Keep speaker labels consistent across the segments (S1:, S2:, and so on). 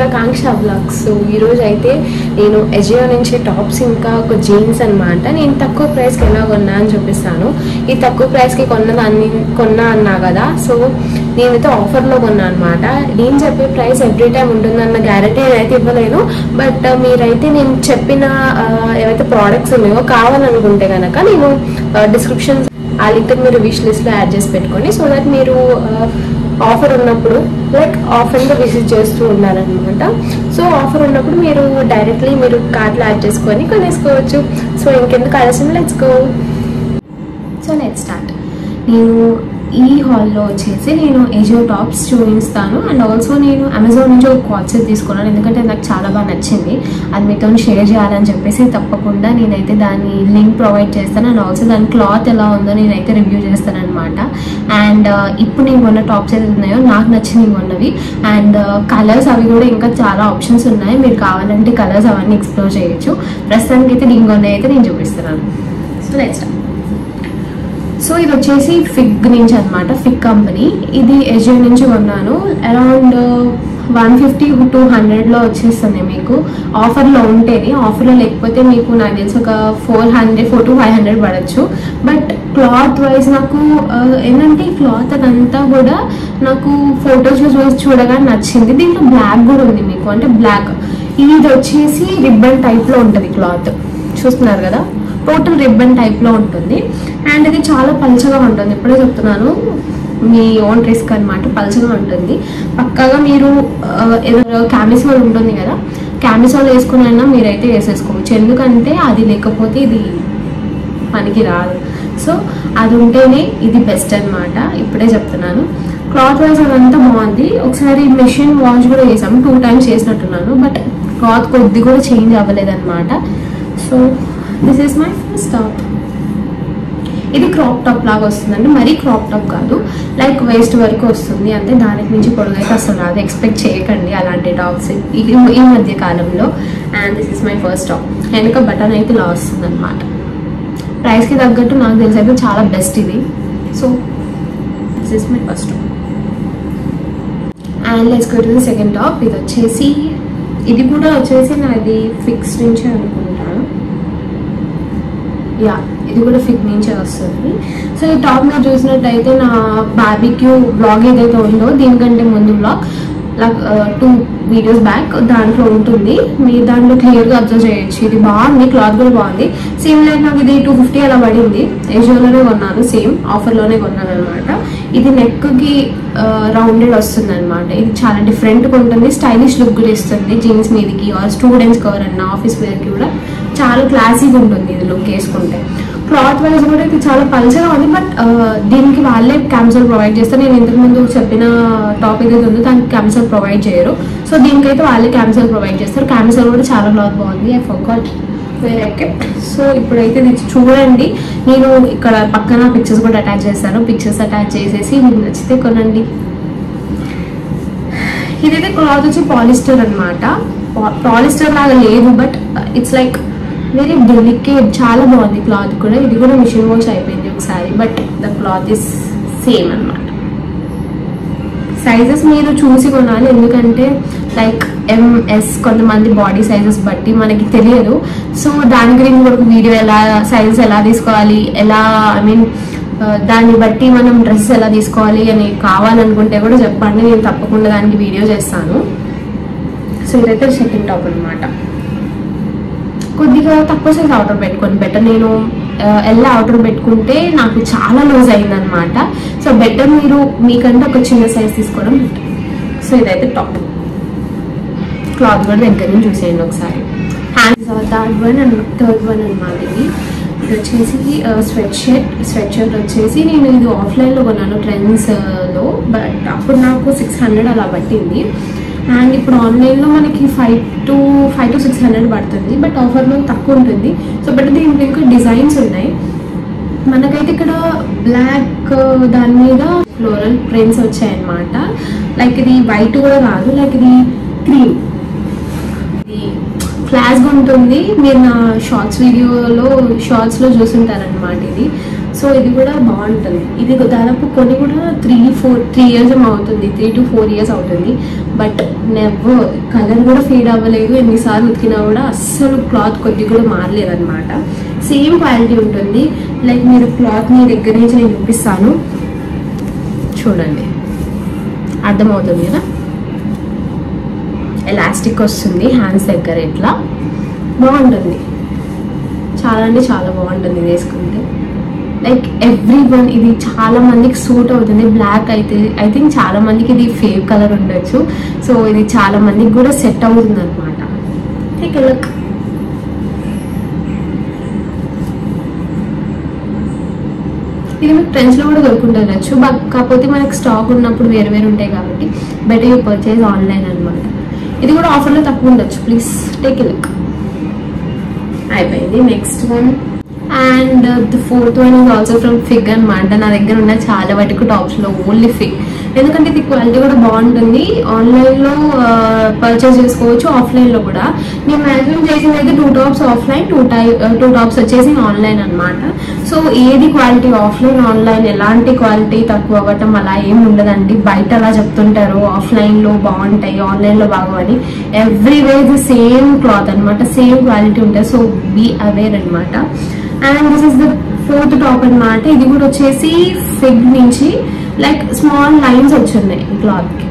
S1: ఆకాంక్ష blogs. So ఈరోజు అయితే నేను ఎజియో నుంచి టాప్స్ ఇంకా ఒక జీన్స్ అనమాట నేను తక్కువ ప్రైస్కి ఎలా కొన్నా అని చూపిస్తాను. ఈ తక్కువ ప్రైస్కి కొన్నా అన్నా కదా, సో నేనైతే ఆఫర్లో కొన్నా అనమాట. నేను చెప్పే ప్రైస్ ఎవ్రీ టైం ఉంటుందన్న గ్యారంటీ నేనైతే ఇవ్వలేను. బట్ మీరైతే నేను చెప్పిన ఏవైతే ప్రోడక్ట్స్ ఉన్నాయో కావాలనుకుంటే కనుక నేను డిస్క్రిప్షన్ ఆ లింక్ మీరు విష్ లిస్ట్లో యాడ్ చేసి పెట్టుకోండి. సో దట్ మీరు ఆఫర్ ఉన్నప్పుడు లైక్ ఆఫర్గా విజిట్ చేస్తూ ఉండాలన్నమాట. సో ఆఫర్ ఉన్నప్పుడు మీరు డైరెక్ట్లీ మీరు కార్ట్లో యాడ్ చేసుకొని కొనేసుకోవచ్చు. సో ఇంకెందుకు ఆలస్యం, let's go. So let's start. నేను ఈ హాల్లో వచ్చేసి నేను ఎజియో టాప్స్ చూపిస్తాను. అండ్ ఆల్సో నేను అమెజాన్ నుంచి ఒక క్వాట్ సెట్ తీసుకున్నాను, ఎందుకంటే నాకు చాలా బాగా నచ్చింది. అది మీతో షేర్ చేయాలని చెప్పేసి తప్పకుండా నేనైతే దాని లింక్ ప్రొవైడ్ చేస్తాను. అండ్ ఆల్సో దాని క్లాత్ ఎలా ఉందో నేనైతే రివ్యూ చేస్తాను అనమాట. అండ్ ఇప్పుడు నేను కొన్న టాప్స్ ఏదైతే ఉన్నాయో నాకు నచ్చినవి కొన్నవి. అండ్ కలర్స్ అవి కూడా ఇంకా చాలా ఆప్షన్స్ ఉన్నాయి, మీరు కావాలంటే కలర్స్ అవన్నీ ఎక్స్ప్లోర్ చేయొచ్చు. ప్రస్తుతానికి అయితే నేను కొన్నవి అయితే నేను చూపిస్తున్నాను. సో నెక్స్ట్, సో ఇది వచ్చేసి ఫిగ్ నుంచి అనమాట, ఫిగ్ కంపెనీ. ఇది ఎజియో నుంచి కొన్నాను. అరౌండ్ 150-200లో వచ్చేస్తుంది మీకు ఆఫర్లో ఉంటేనే. ఆఫర్లో లేకపోతే మీకు నాకు తెలిసి ఒక 400-500 పడచ్చు. బట్ క్లాత్ వైజ్ నాకు ఏంటంటే ఈ క్లాత్ అదంతా కూడా నాకు ఫొటోస్లో చూడగానే నచ్చింది. దీంట్లో బ్లాక్ కూడా ఉంది మీకు, అంటే బ్లాక్. ఇది వచ్చేసి రిబ్బన్ టైప్లో ఉంటుంది క్లాత్, చూస్తున్నారు కదా, టోటల్ రిబ్బన్ టైప్లో ఉంటుంది. అండ్ ఇది చాలా పల్చగా ఉంటుంది, ఇప్పుడే చెప్తున్నాను, మీ ఓన్ రిస్క్ అనమాట. పల్చగా ఉంటుంది. పక్కాగా మీరు ఏదైనా క్యామిసోల్ ఉంటుంది కదా, క్యామిసోల్ వేసుకున్నా మీరైతే వేసేసుకోవచ్చు, ఎందుకంటే అది లేకపోతే ఇది పనికి రాదు. సో అది ఉంటేనే ఇది బెస్ట్ అనమాట, ఇప్పుడే చెప్తున్నాను. క్లాత్ వైజ్ అదంతా బాగుంది. ఒకసారి మెషిన్ వాష్ కూడా చేసాము, 2 times చేసినట్టున్నాను. బట్ క్లాత్ కొద్ది కూడా చేంజ్ అవ్వలేదన్నమాట. So this is my first top. ఇది క్రాప్ టాప్ లాగా వస్తుందండి, మరీ క్రాప్ టాప్ కాదు, లైక్ వేస్ట్ వరకు వస్తుంది అంతే. దానికి నుంచి పొడగైతే అసలు రాదు, ఎక్స్పెక్ట్ చేయకండి అలాంటి టాప్స్ ఈ మధ్య కాలంలో. And this is my first top. వెనక బటన్ అయితే ఇలా వస్తుంది అనమాట. ప్రైస్కి తగ్గట్టు నాకు తెలిసి అయితే చాలా బెస్ట్ ఇది. So this is my first top. And let's go to the second top. ఇది వచ్చేసి, ఇది కూడా వచ్చేసి నాది ఫిక్స్ నుంచే అనుకుంటాను. యా, ఇది కూడా ఫిగ్ నుంచే వస్తుంది. సో ఈ టాప్ మీరు చూసినట్టయితే నా బార్బిక్యూ బ్లాగ్ ఏదైతే ఉందో దీనికంటే ముందు బ్లాగ్ 2 videos బ్యాక్ దాంట్లో ఉంటుంది, మీరు దాంట్లో క్లియర్గా అబ్జర్వ్ చేయొచ్చు. ఇది బాగుంది, క్లాత్ కూడా బాగుంది. సేమ్ లైక్ నాకు ఇది 250 అలా పడింది. ఎజియోలోనే కొన్నాను, సేమ్ ఆఫర్లోనే కొన్నాను అనమాట. ఇది నెక్కి రౌండెడ్ వస్తుంది అనమాట. ఇది చాలా డిఫరెంట్గా ఉంటుంది, స్టైలిష్ లుక్ కూడా ఇస్తుంది. జీన్స్ మీదకి ఆర్ స్టూడెంట్స్ కవర్ అన్న ఆఫీస్ వేర్కి కూడా చాలా క్లాసీగా ఉంటుంది ఇది లుక్ వేసుకుంటే. క్లాత్ వైజ్ కూడా ఇది చాలా పల్చగా ఉంది. బట్ దీనికి వాళ్ళే క్యామిసోల్ ప్రొవైడ్ చేస్తారు. నేను ఇంతకుముందు చెప్పిన టాప్ ఏదైతే ఉందో దానికి క్యామిసోల్ ప్రొవైడ్ చేయరు. సో దీనికైతే వాళ్ళే క్యామిసోల్ ప్రొవైడ్ చేస్తారు. క్యామిసోల్ కూడా చాలా క్లాత్ బాగుంది. I forgot where I kept. So ఇప్పుడైతే ఇది చూడండి, నేను ఇక్కడ పక్కన పిక్చర్స్ కూడా అటాచ్ చేస్తాను. పిక్చర్స్ అటాచ్ చేసేసి మీకు నచ్చితే కొనండి. ఇదైతే క్లాత్ వచ్చి పాలిస్టర్ అనమాట. పాలిస్టర్ లాగా లేదు, but it's like very delicate, చాలా బాగుంది క్లాత్ కూడా. ఇది కూడా మిషన్ వాష్ అయిపోయింది ఒకసారి, but the cloth is same అనమాట. సైజెస్ మీరు చూసి కొనాలి, ఎందుకంటే లైక్ ఎంఎస్ కొంతమంది బాడీ సైజెస్ బట్టి మనకి తెలియదు. సో దాని గురించి కూడా వీడియో సైజెస్ ఎలా తీసుకోవాలి, ఎలా ఐ మీన్ దాన్ని బట్టి మనం డ్రెస్ ఎలా తీసుకోవాలి అని కావాలనుకుంటే కూడా చెప్పండి, నేను తప్పకుండా దానికి వీడియో చేస్తాను. సో ఇదైతే సెకండ్ టాప్ అనమాట. కొద్దిగా తక్కువ సైజ్ ఆర్డర్ పెట్టుకోండి బెటర్. నేను ఎలా ఆర్డర్ పెట్టుకుంటే నాకు చాలా లూజ్ అయిందనమాట. సో బెటర్ మీరు మీకంటే ఒక చిన్న సైజ్ తీసుకోవడం బెటర్. సో ఇదైతే టాప్. క్లాత్ కూడా దగ్గర నుంచి చూసేయండి ఒకసారి. హ్యాండ్స్ థర్డ్ వన్ అనమాట. ఇది వచ్చేసి స్వెట్ షర్ట్ వచ్చేసి నేను ఇది ఆఫ్లైన్లో కొన్నాను ట్రెండ్స్లో, బట్ అప్పుడు నాకు 600 అలా పట్టింది. అండ్ ఇప్పుడు ఆన్లైన్లో మనకి 500-600 పడుతుంది, బట్ ఆఫర్లో తక్కువ ఉంటుంది. సో బట్ దీంట్లో ఇంకా డిజైన్స్ ఉన్నాయి. మనకైతే ఇక్కడ బ్లాక్ దాని మీద ఫ్లోరల్ ప్రింట్స్ వచ్చాయన్నమాట. లైక్ ఇది వైట్ కూడా కాదు, లైక్ ఇది క్రీమ్ క్లాస్గా ఉంటుంది. మీరు నా షార్ట్స్లో చూసుంటారనమాట ఇది. సో ఇది కూడా బాగుంటుంది. ఇది దాదాపు కొన్ని కూడా 3 years అవుతుంది, 3 to 4 years అవుతుంది. బట్ నెవర్ కలర్ కూడా ఫేడ్ అవ్వలేదు. ఎన్నిసార్లు ఉతికినా కూడా అస్సలు క్లాత్ కొద్దిగా కూడా మారలేదు అనమాట. సేమ్ క్వాలిటీ ఉంటుంది. లైక్ మీరు క్లాత్ని దగ్గర నుంచి నేను చూపిస్తాను చూడండి, అర్థమవుతుంది కదా. ఎలాస్టిక్ వస్తుంది హ్యాండ్స్ దగ్గర, ఇట్లా బాగుంటుంది. చాలా అంటే చాలా బాగుంటుంది వేసుకుంటే. లైక్ ఎవ్రీవన్ ఇది చాలా మందికి సూట్ అవుతుంది. బ్లాక్ అయితే ఐ థింక్ చాలా మందికి ఇది ఫేవ్ కలర్ ఉండొచ్చు. సో ఇది చాలా మందికి కూడా సెట్ అవుతుంది అనమాట. Take a look. ఇది మీకు ట్రెండ్స్లో కూడా దొరుకుంటుండొచ్చు, కాకపోతే మనకి స్టాక్ ఉన్నప్పుడు వేరు వేరు ఉంటాయి కాబట్టి బెటర్ యూ పర్చేజ్ ఆన్లైన్ అనమాట. ఇది కూడా ఆఫర్లో తక్కువ ఉండొచ్చు. Please take a look. అయిపోయింది. Next one and the fourth one is also from Fig అనమాట. నా దగ్గర ఉన్న చాలా వాటికి టాప్స్లో ఓన్లీ ఫిగ్, ఎందుకంటే ఇది క్వాలిటీ కూడా బాగుంటుంది. ఆన్లైన్లో పర్చేస్ చేసుకోవచ్చు, ఆఫ్లైన్లో కూడా. నేను మ్యాక్సిమం చేసింది అయితే 2 tops ఆఫ్లైన్, 2 tops వచ్చేసి ఆన్లైన్ అనమాట. సో ఏది క్వాలిటీ ఆఫ్లైన్ ఆన్లైన్ ఎలాంటి క్వాలిటీ తక్కువ అవ్వటం అలా ఏమి ఉండదండి. బయట అలా చెప్తుంటారు ఆఫ్లైన్లో బాగుంటాయి ఆన్లైన్లో బాగోని. ఎవ్రీవేర్ ది సేమ్ క్లాత్ అనమాట, సేమ్ క్వాలిటీ ఉంటుంది. సో బీ అవేర్ అనమాట. And this is the 4th top అనమాట. ఇది కూడా వచ్చేసి ఫిగ్ నుంచి లైక్ స్మాల్ లైన్స్ వచ్చిన్నాయి క్లాత్ కి,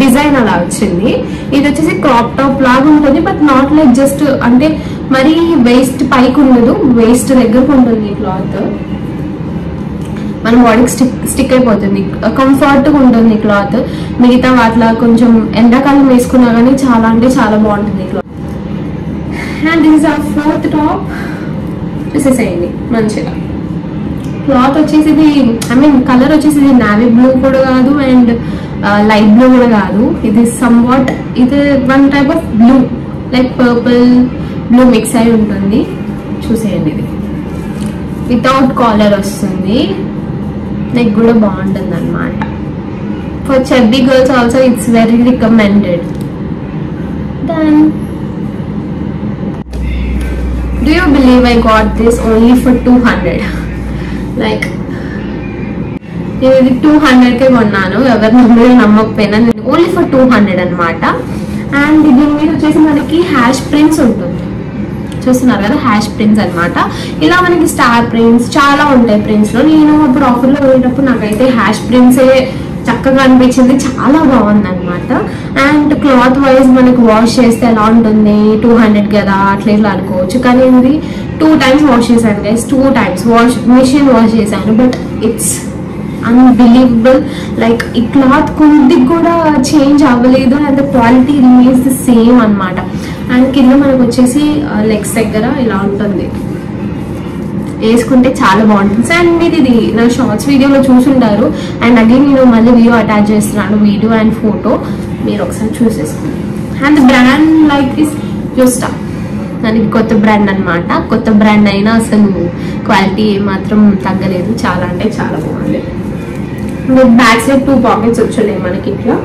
S1: డిజైన్ అలా వచ్చింది. ఇది వచ్చేసి క్రాప్ టాప్ లాగా ఉంటుంది, బట్ నాట్ లైక్ జస్ట్ అంటే మరి వేస్ట్ పైకి ఉండదు, వేస్ట్ దగ్గరకు ఉంటుంది క్లాత్. మన బాడీకి స్టిక్ అయిపోతుంది, కంఫర్ట్గా ఉంటుంది క్లాత్. మిగతా వాటిలా కొంచెం ఎండాకాలం వేసుకున్నా కానీ చాలా అంటే చాలా బాగుంటుంది cloth. And this is our 4th top. చూసేసేయండి మంచిగా. క్లాత్ వచ్చేసి ఇది ఐ మీన్ కలర్ వచ్చేసి ఇది నావీ బ్లూ కూడా కాదు అండ్ లైట్ బ్లూ కూడా కాదు. ఇది సమ్వాట్ ఇది one type of blue, like purple blue mix అయి ఉంటుంది. చూసేయండి. ఇది వితౌట్ కాలర్ వస్తుంది, నెక్ కూడా బాగుంటుంది అనమాట. For chubby girls also it's very recommended. Then do you believe I got this only for 200? like ఇది 200కే కొన్నాను. ఎవరి నమ్మరు నమ్మకపోయినా నేను ఓన్లీ ఫర్ 200 అనమాట. అండ్ దీని మీద వచ్చేసి మనకి హ్యాష్ ప్రింట్స్ ఉంటుంది, చూస్తున్నారు కదా, హ్యాష్ ప్రింట్స్ అనమాట. ఇలా మనకి స్టార్ ప్రింట్స్ చాలా ఉంటాయి ప్రింట్స్లో. నేను అప్పుడు ఆఫర్లో వెళ్ళేటప్పుడు నాకైతే హ్యాష్ ప్రింట్సే చక్కగా అనిపించింది, చాలా బాగుంది అనమాట. అండ్ క్లాత్ వైజ్ మనకు వాష్ చేస్తే ఎలా ఉంటుంది, 200 కదా అట్లా ఇట్లా అనుకోవచ్చు. కానీ ఇది 2 times వాష్ చేశాను గైస్, 2 times మిషన్ వాష్ చేశాను. But it's unbelievable. లైక్ ఈ క్లాత్ కొద్దిగా కూడా చేంజ్ అవ్వలేదు and the quality remains the same అనమాట. అండ్ కింద మనకు వచ్చేసి లెగ్స్ దగ్గర ఇలా ఉంటుంది, వేసుకుంటే చాలా బాగుంటుంది. అండ్ మీరు ఇది నా షార్ట్స్ వీడియోలో చూసుంటారు. అండ్ అగైన్ నేను మళ్ళీ వీడియో అటాచ్ చేస్తున్నాను, వీడియో అండ్ ఫోటో, మీరు ఒకసారి చూసేసుకోండి. అండ్ బ్రాండ్ లైక్ దిస్ జోస్టా, దానికి కొత్త బ్రాండ్ అనమాట. కొత్త బ్రాండ్ అయినా అసలు క్వాలిటీ ఏమాత్రం తగ్గలేదు, చాలా అంటే చాలా బాగుంది. బ్యాక్ సైడ్ 2 pockets వచ్చున్నాయి మనకి ఇట్లా.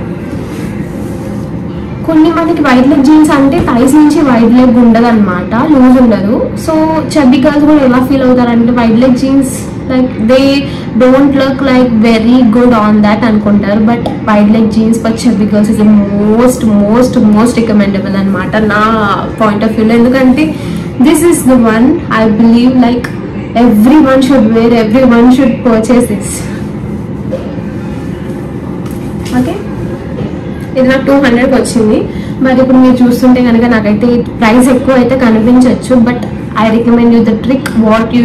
S1: కొన్ని మనకి వైడ్ లెగ్ జీన్స్ అంటే థైస్ నుంచి వైడ్ లెగ్ ఉండదు అనమాట, లూజ్ ఉండదు. సో చబ్బీ గర్ల్స్ కూడా ఎలా ఫీల్ అవుతారంటే wide leg jeans like they don't look like very good on that అనుకుంటారు. But wide leg jeans for chubby girls is most most most recommendable అనమాట నా point of వ్యూలో. ఎందుకంటే this is the one I believe like everyone should wear, everyone should purchase this. Okay, ఇది నాకు 200కి వచ్చింది. మరి ఇప్పుడు మీరు చూస్తుంటే కనుక నాకైతే ప్రైస్ ఎక్కువ అయితే కనిపించవచ్చు. But I recommend you the trick what you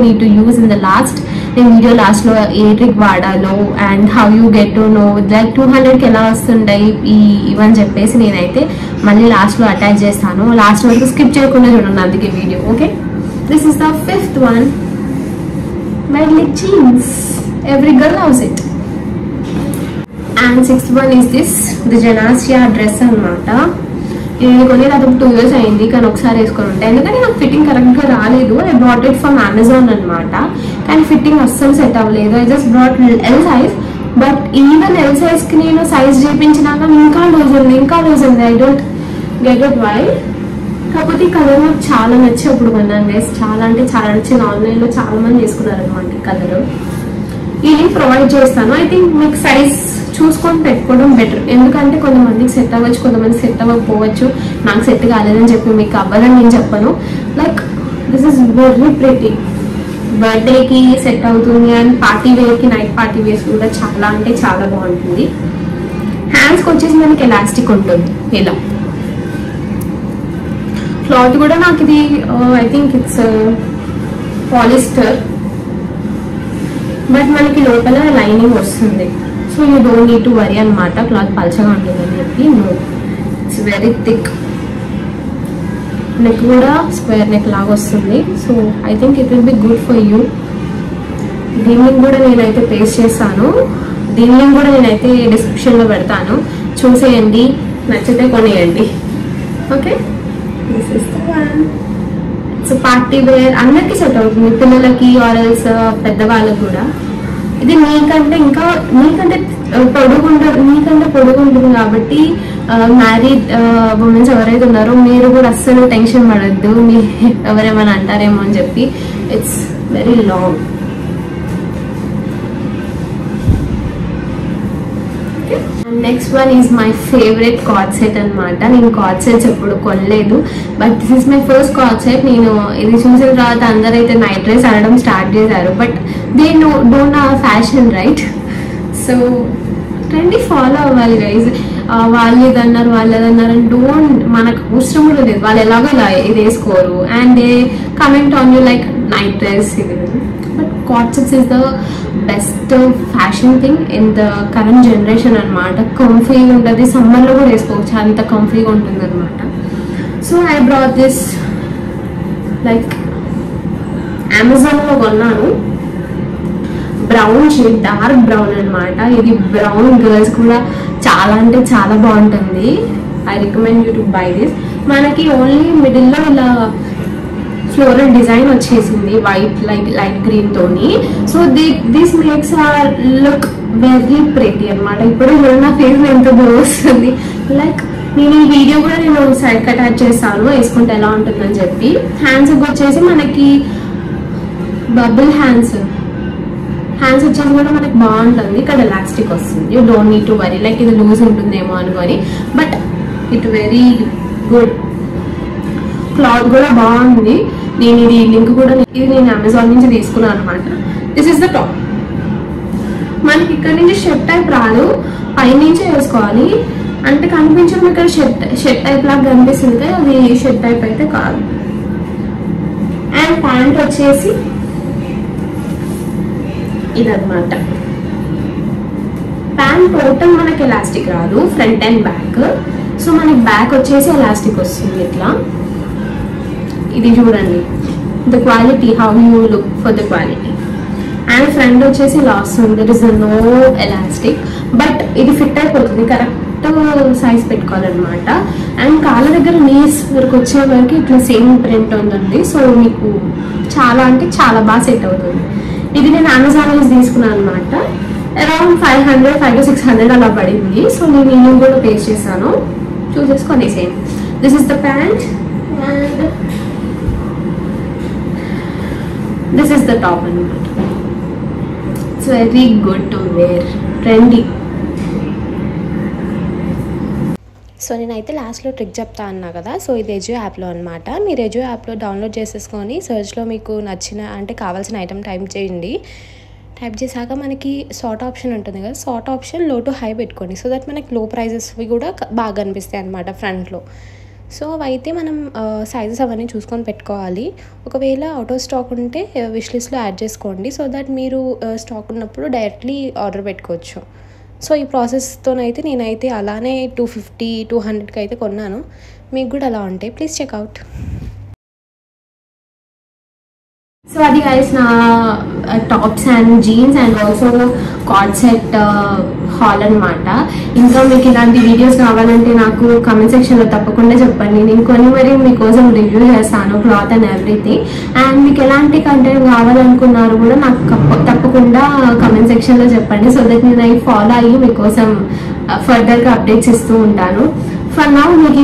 S1: need to use in the last. నేను వీడియో లాస్ట్లో ఏ ట్రిక్ వాడాలో and how you get to know like 200కి ఎలా వస్తుంటాయి ఇవని చెప్పేసి నేనైతే మళ్ళీ లాస్ట్లో అటాచ్ చేస్తాను. లాస్ట్ వరకు స్కిప్ చేయకుండా చూడండి అందుకే video. Okay, this is the 5th one, wide leg jeans. Every girl loves it. And 6th one is this, the Janasia dress అనమాట. ఇది కొని నాకు 2 years అయింది, కానీ ఒకసారి వేసుకొని ఉంటాయి. ఎందుకంటే నాకు ఫిట్టింగ్ కరెక్ట్గా రాలేదు. I brought it from Amazon అనమాట, కానీ ఫిట్టింగ్ అస్సలు సెట్ అవ్వలేదు. I just brought L size, but even L సైజ్కి నేను సైజ్ చేయించినాక ఇంకా లూజ్ ఉంది. I don't get it white. కాకపోతే ఈ కలర్ నాకు చాలా నచ్చి అప్పుడు కొన్నాను గైస్. చాలా అంటే చాలా నచ్చింది. ఆన్లైన్లో చాలా మంది తీసుకున్నారు అనమాట ఈ కలర్. ఈ లింక్ ప్రొవైడ్ చేస్తాను. ఐ థింక్ మీకు సైజ్ చూసుకొని పెట్టుకోవడం బెటర్. ఎందుకంటే కొంతమందికి సెట్ అవ్వచ్చు, కొంతమంది సెట్ అవ్వకపోవచ్చు. నాకు సెట్ కాలేదని చెప్పి మీకు అవ్వాలని నేను చెప్పను. Like this is very pretty. బర్త్డేకి సెట్ అవుతుంది అండ్ పార్టీ వేర్కి, నైట్ పార్టీ వేర్స్ కూడా చాలా అంటే చాలా బాగుంటుంది. హ్యాండ్స్కి వచ్చేసి మనకి ఎలాస్టిక్ ఉంటుంది. ఇలా క్లాత్ కూడా నాకు ఇది I think it's polyester, but మనకి లోపల లైనింగ్ వస్తుంది. So you don't need to worry అనమాట క్లాత్ పల్చగా ఉంటుందని చెప్పి. నో, ఇట్స్ వెరీ థిక్. నెక్ కూడా స్క్వేర్ నెక్ లాగా వస్తుంది. So I think it will be good for you. దీన్ని కూడా నేనైతే పేస్ట్ చేస్తాను. దీన్ని కూడా నేనైతే డిస్క్రిప్షన్లో పెడతాను, చూసేయండి, నచ్చితే కొనేయండి. Okay, this is the one. It's party wear, అందరికీ సెట్ అవుతుంది, పిల్లలకి ఆర్ఎల్స్ పెద్దవాళ్ళకి కూడా. ఇది నీకంటే పొడుగు ఉంటుంది కాబట్టి మ్యారీడ్ ఉమెన్స్ ఎవరైతే ఉన్నారో మీరు కూడా అస్సలు టెన్షన్ పడద్దు మీ ఎవరేమైనా అంటారేమో అని చెప్పి. It's very long. Next one is my favourite card set అనమాట. నేను కార్డ్ సెట్స్ ఎప్పుడు కొనలేదు, but this is my first card set. నేను ఇది చూసిన తర్వాత అందరైతే నైట్ డ్రెస్ అనడం స్టార్ట్ చేశారు, but they don't know fashion, right? So trend follow అవ్వాలి గైజ్. వాళ్ళు ఏదన్నారు అని మనకు అవసరం కూడా లేదు. వాళ్ళు ఎలాగో ఇలా ఇది వేసుకోరు and they comment on you like night dress ఇది. But cord sets is the best fashion thing in the current generation అనమాట. కంఫీగా ఉంటుంది, సమ్మర్లో కూడా వేసుకోవచ్చు, అంత కంఫీగా ఉంటుంది అనమాట. So I brought this like అమెజాన్లో కొన్నాను. బ్రౌన్ షేడ్, డార్క్ బ్రౌన్ అనమాట. ఇది బ్రౌన్ గర్ల్స్ కూడా చాలా అంటే చాలా బాగుంటుంది. I recommend you to buy this. మనకి ఓన్లీ మిడిల్లో ఇలా ఫ్లోరల్ డిజైన్ వచ్చేసింది వైట్ లైట్ గ్రీన్ తోని. So this makes hour look very pretty అనమాట. ఇప్పుడు నా ఫేస్ ఎంత బాగుంది. లైక్ నేను ఈ వీడియో కూడా నేను సైడ్ అటాచ్ చేస్తాను వేసుకుంటే ఎలా ఉంటుందని చెప్పి. హ్యాండ్స్ వచ్చేసి మనకి బబుల్ హ్యాండ్స్ వచ్చేసి కూడా మనకి బాగుంటుంది. ఇక్కడ ఎలాస్టిక్ వస్తుంది. You don't need to worry like ఇది లూజ్ ఉంటుందేమో అనుకొని, but it very good. Cloth కూడా బాగుంది. నేను ఇది లింక్ కూడా నేను అమెజాన్ నుంచి తీసుకున్నాను అనమాట. This is the top. మనకి ఇక్కడ నుంచి షర్ట్ టైప్ రాదు, పైనుంచే వేసుకోవాలి. అంటే కనిపించడం ఇక్కడ షర్ట్ టైప్ లాగా కనిపిస్తుంది, అది షర్ట్ టైప్ అయితే కాదు. అండ్ ప్యాంట్ వచ్చేసి ఇదన్నమాట. ప్యాంట్ టోటల్ మనకి ఎలాస్టిక్ రాదు, ఫ్రంట్ అండ్ బ్యాక్. సో మనకి బ్యాక్ వచ్చేసి ఎలాస్టిక్ వస్తుంది ఇట్లా. ఇది చూడండి the quality, how you look for the quality. And front వచ్చేసి ఇలా వస్తుంది. There is no elastic, but ఇది ఫిట్ అయిపోతుంది. కరెక్ట్ సైజ్ పెట్టుకోవాలన్నమాట. అండ్ కాళ్ళ దగ్గర నీస్ వరకు వచ్చే వరకు ఇట్లా సేమ్ ప్రింట్ ఉంటుంది. సో మీకు చాలా అంటే చాలా బాగా సెట్ అవుతుంది. ఇది నేను అమెజాన్ నుంచి తీసుకున్నాను అనమాట. అరౌండ్ 500 to 600 అలా పడింది. సో నేను ఈ కూడా పేస్ట్ చేశాను, చూసేసుకొని same. This is the pant and this is the top అనమాట. It's very good to wear, trendy.
S2: So నేనైతే లాస్ట్లో ట్రిక్ చెప్తా అన్నా కదా. సో ఇది ఎజియో యాప్లో అనమాట. మీరు ఎజియో యాప్లో డౌన్లోడ్ చేసేసుకొని సర్చ్లో మీకు నచ్చిన అంటే కావాల్సిన ఐటమ్ టైప్ చేయండి. టైప్ చేశాక మనకి సార్ట్ ఆప్షన్ ఉంటుంది కదా, సార్ట్ ఆప్షన్ లో టు హై పెట్టుకోండి. సో దట్ మనకి లో ప్రైజెస్వి కూడా బాగా కనిపిస్తాయి అనమాట ఫ్రంట్లో. సో అవైతే మనం సైజెస్ అవన్నీ చూసుకొని పెట్టుకోవాలి. ఒకవేళ అవుట్ ఆఫ్ స్టాక్ ఉంటే విష్ లిస్ట్లో యాడ్ చేసుకోండి. సో దట్ మీరు స్టాక్ ఉన్నప్పుడు డైరెక్ట్లీ ఆర్డర్ పెట్టుకోవచ్చు. సో ఈ ప్రాసెస్తోనైతే నేనైతే అలానే 250-200కి అయితే కొన్నాను. మీకు కూడా అలా ఉంటాయి, ప్లీజ్ చెక్అవుట్.
S1: సో అది గైస్ నా tops and jeans and also card set hall అనమాట. ఇంకా మీకు ఇలాంటి వీడియోస్ కావాలంటే నాకు కమెంట్ సెక్షన్లో తప్పకుండా చెప్పండి. నేను కొన్ని మరి మీకోసం రివ్యూ చేస్తాను, క్లాత్ అండ్ ఎవ్రీథింగ్. అండ్ మీకు ఎలాంటి కంటెంట్ కావాలనుకున్నారు కూడా నాకు తప్పకుండా కమెంట్ సెక్షన్లో చెప్పండి. సో దట్ నేను అవి ఫాలో అయ్యి మీకోసం ఫర్దర్గా అప్డేట్స్ ఇస్తూ ఉంటాను. ఫర్ నౌ మీకు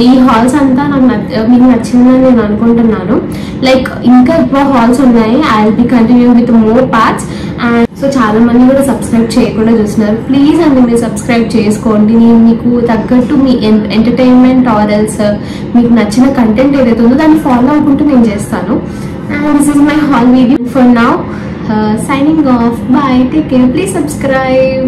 S1: ఈ హాల్స్ అంతా నాకు మీకు నచ్చిందని నేను అనుకుంటున్నాను. లైక్ ఇంకా ఎక్కువ హాల్స్ ఉన్నాయి. I will be continue with more parts. And so చాలా మంది కూడా సబ్స్క్రైబ్ చేయకుండా చూస్తున్నారు. ప్లీజ్ అండి మీరు సబ్స్క్రైబ్ చేసుకోండి. నేను మీకు తగ్గట్టు మీ ఎంటర్టైన్మెంట్ ఆర్ ఎల్స్ మీకు నచ్చిన కంటెంట్ ఏదైతే ఉందో దాన్ని ఫాలో అవ్వకుంటూ నేను చేస్తాను. And this is my hall video for now. Signing off. Bye. Take care. Please subscribe.